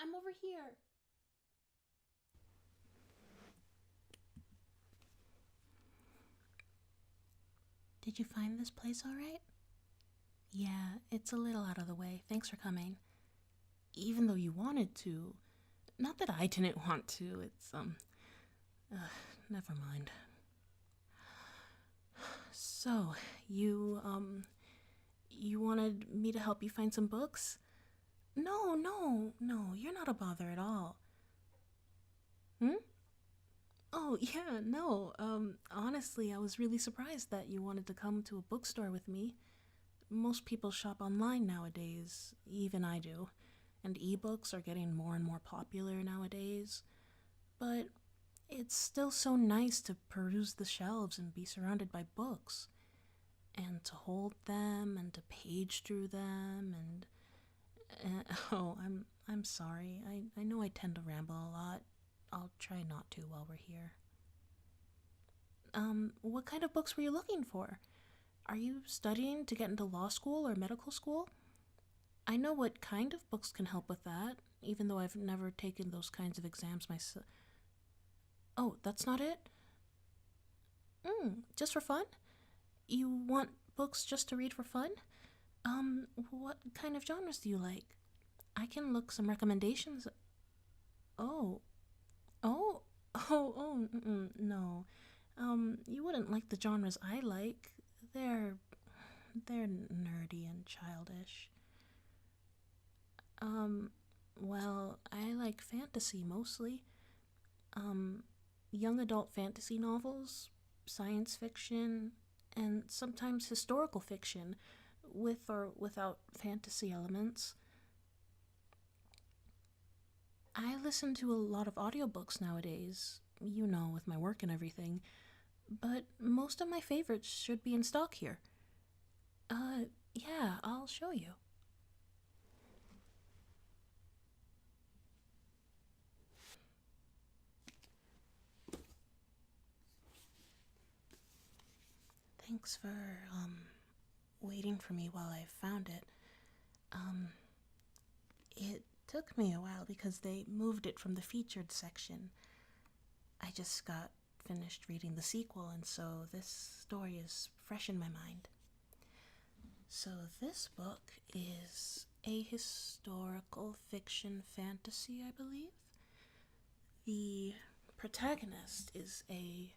I'm over here. Did you find this place all right? Yeah, it's a little out of the way. Thanks for coming. Even though you wanted to. Not that I didn't want to. Never mind. So, you wanted me to help you find some books? No, you're not a bother at all. Hmm? Oh, yeah, no. Honestly, I was really surprised that you wanted to come to a bookstore with me. Most people shop online nowadays, even I do, and ebooks are getting more and more popular nowadays. But it's still so nice to peruse the shelves and be surrounded by books, and to hold them and to page through them I'm sorry. I know I tend to ramble a lot. I'll try not to while we're here. What kind of books were you looking for? Are you studying to get into law school or medical school? I know what kind of books can help with that, even though I've never taken those kinds of exams myself. Oh, that's not it? Just for fun? You want books just to read for fun? What kind of genres do you like? I can look some recommendations. Oh, oh, no. You wouldn't like the genres I like. They're they're nerdy and childish. Um, well, I like fantasy mostly. Um, Young adult fantasy novels, science fiction, and sometimes historical fiction, with or without fantasy elements. I listen to a lot of audiobooks nowadays, with my work and everything, but most of my favorites should be in stock here. Uh, yeah, I'll show you. Thanks for, waiting for me while I found it. Um, it took me a while because they moved it from the featured section. I just got finished reading the sequel, and so this story is fresh in my mind. So, this book is a historical fiction fantasy, I believe. The protagonist is a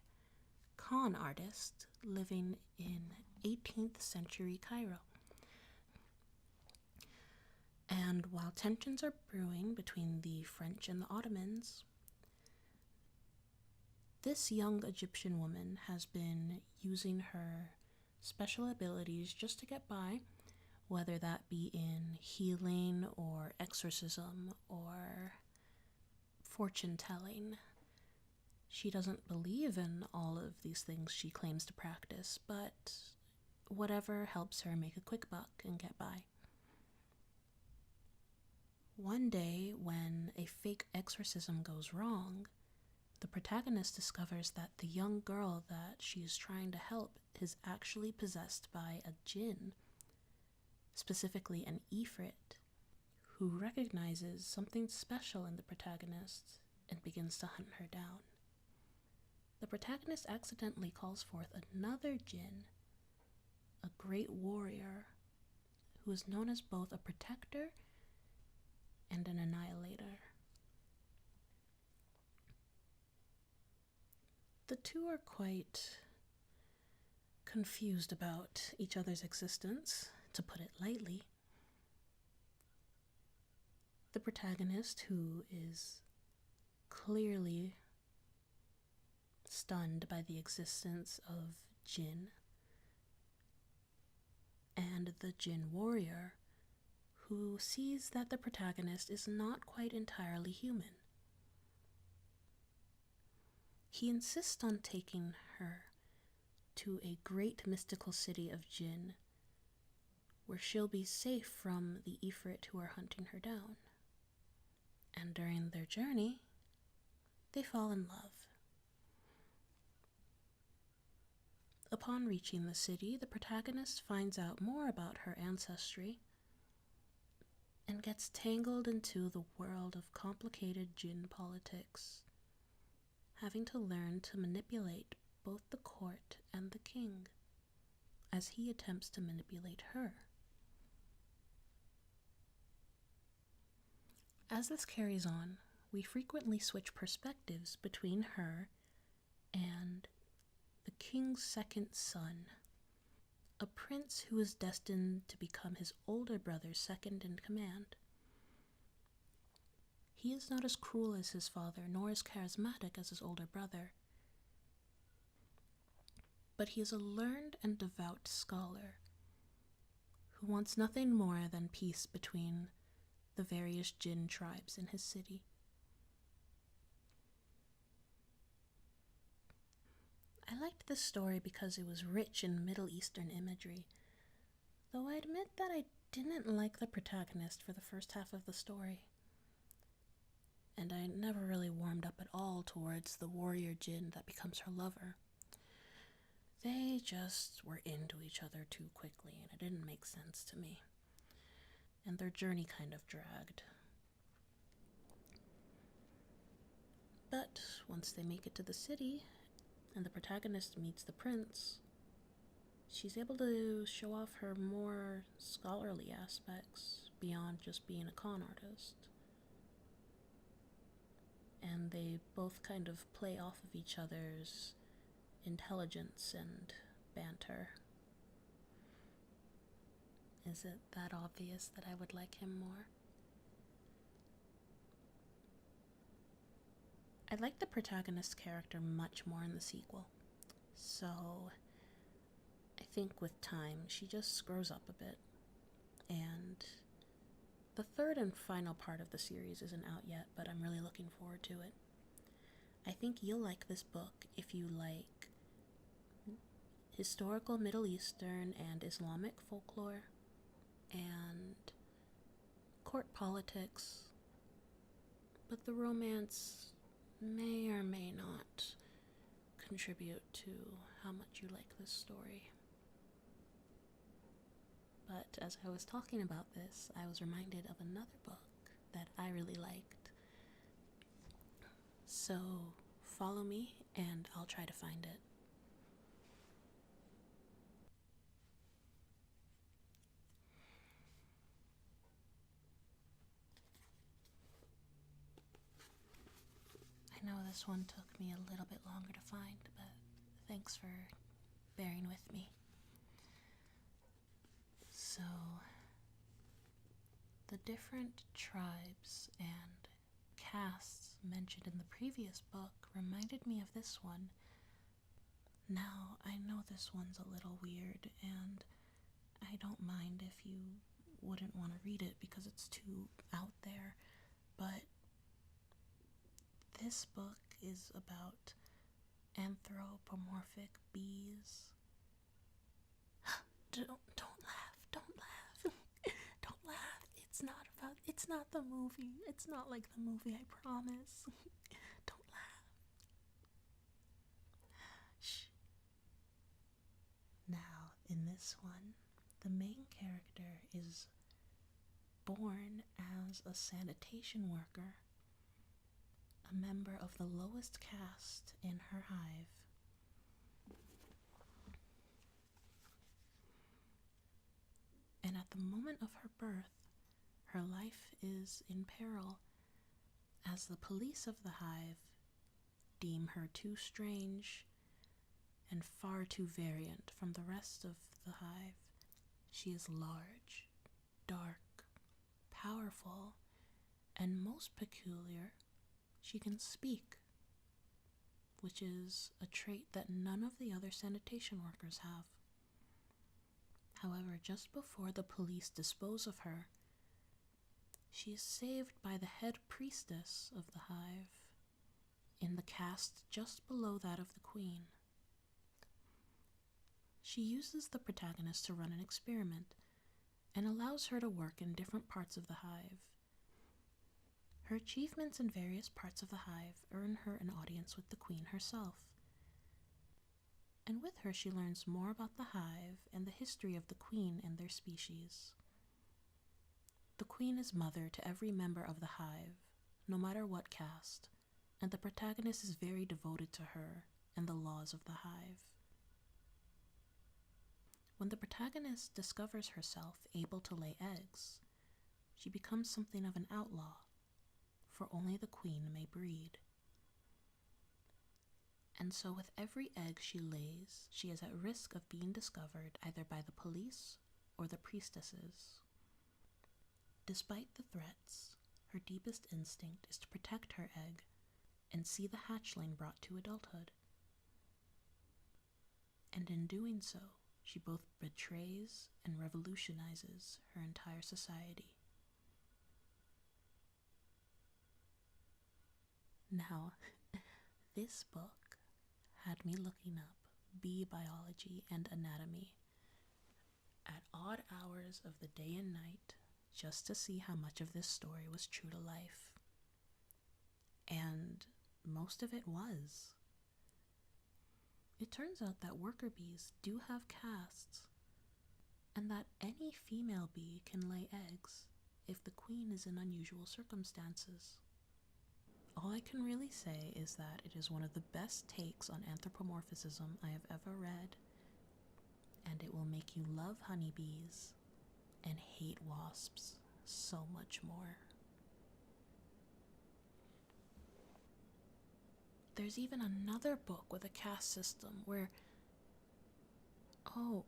con artist living in 18th century Cairo. And while tensions are brewing between the French and the Ottomans, this young Egyptian woman has been using her special abilities just to get by, whether that be in healing or exorcism or fortune telling. She doesn't believe in all of these things she claims to practice, but whatever helps her make a quick buck and get by. One day, when a fake exorcism goes wrong, the protagonist discovers that the young girl that she is trying to help is actually possessed by a jinn, specifically an Ifrit, who recognizes something special in the protagonist and begins to hunt her down. The protagonist accidentally calls forth another jinn, a great warrior, who is known as both a protector and an annihilator. The two are quite confused about each other's existence, to put it lightly. The protagonist, who is clearly stunned by the existence of jinn, and the jinn warrior, who sees that the protagonist is not quite entirely human. He insists on taking her to a great mystical city of jinn, where she'll be safe from the Ifrit who are hunting her down. And during their journey, they fall in love. Upon reaching the city, the protagonist finds out more about her ancestry and gets tangled into the world of complicated jinn politics, having to learn to manipulate both the court and the king, as he attempts to manipulate her. As this carries on, we frequently switch perspectives between her and the king's second son, a prince who is destined to become his older brother's second in command. He is not as cruel as his father, nor as charismatic as his older brother, but he is a learned and devout scholar who wants nothing more than peace between the various jinn tribes in his city. I liked this story because it was rich in Middle Eastern imagery, though I admit that I didn't like the protagonist for the first half of the story, and I never really warmed up at all towards the warrior jinn that becomes her lover. They just were into each other too quickly, and it didn't make sense to me, and their journey kind of dragged. But once they make it to the city, and the protagonist meets the prince, she's able to show off her more scholarly aspects beyond just being a con artist. And they both kind of play off of each other's intelligence and banter. Is it that obvious that I would like him more? I like the protagonist's character much more in the sequel, so I think with time she just grows up a bit, and the third and final part of the series isn't out yet, but I'm really looking forward to it. I think you'll like this book if you like historical Middle Eastern and Islamic folklore and court politics, but the romance may or may not contribute to how much you like this story. But as I was talking about this, I was reminded of another book that I really liked. So follow me and I'll try to find it. I know this one took me a little bit longer to find, but thanks for bearing with me. So, the different tribes and castes mentioned in the previous book reminded me of this one. Now, I know this one's a little weird, and I don't mind if you wouldn't want to read it because it's too out there, but this book is about anthropomorphic bees. Don't laugh, don't laugh, don't laugh. It's not the movie. It's not like the movie, I promise. Don't laugh. Shh. Now, in this one, the main character is born as a sanitation worker, a member of the lowest caste in her hive. And at the moment of her birth, her life is in peril as the police of the hive deem her too strange and far too variant from the rest of the hive. She is large, dark, powerful, and most peculiar, she can speak, which is a trait that none of the other sanitation workers have. However, just before the police dispose of her, she is saved by the head priestess of the hive, in the caste just below that of the queen. She uses the protagonist to run an experiment and allows her to work in different parts of the hive. Her achievements in various parts of the hive earn her an audience with the queen herself. And with her she learns more about the hive and the history of the queen and their species. The queen is mother to every member of the hive, no matter what caste, and the protagonist is very devoted to her and the laws of the hive. When the protagonist discovers herself able to lay eggs, she becomes something of an outlaw, for only the queen may breed. And so with every egg she lays, she is at risk of being discovered either by the police or the priestesses. Despite the threats, her deepest instinct is to protect her egg and see the hatchling brought to adulthood. And in doing so, she both betrays and revolutionizes her entire society. Now, this book had me looking up bee biology and anatomy at odd hours of the day and night just to see how much of this story was true to life. And most of it was. It turns out that worker bees do have castes, and that any female bee can lay eggs if the queen is in unusual circumstances. All I can really say is that it is one of the best takes on anthropomorphism I have ever read, and it will make you love honeybees and hate wasps so much more. There's even another book with a caste system where... Oh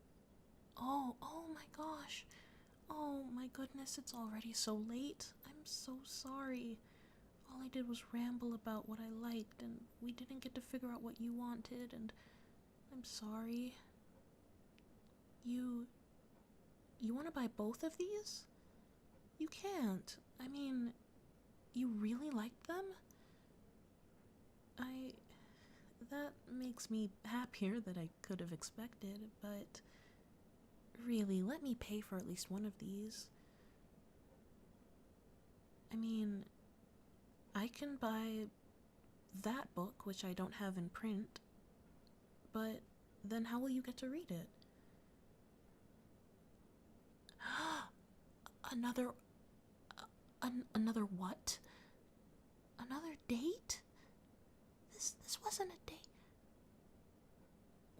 my gosh. Oh my goodness, it's already so late. I'm so sorry. All I did was ramble about what I liked, and we didn't get to figure out what you wanted, and I'm sorry. You want to buy both of these? You can't. I mean, you really liked them? That makes me happier than I could have expected, but really, let me pay for at least one of these. I mean, I can buy that book, which I don't have in print, but then how will you get to read it? Another what? Another date? This wasn't a date.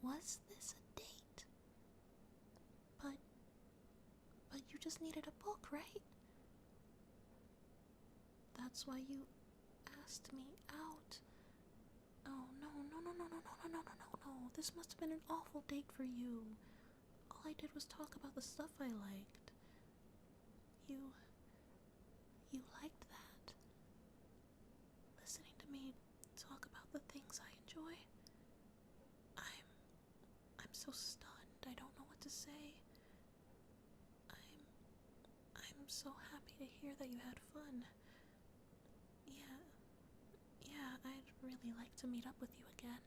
Was this a date? But you just needed a book, right? That's why you asked me out. Oh, no. This must have been an awful date for you. All I did was talk about the stuff I liked. You liked that? Listening to me talk about the things I enjoy? I'm so stunned. I don't know what to say. I'm so happy to hear that you had fun. Yeah, I'd really like to meet up with you again.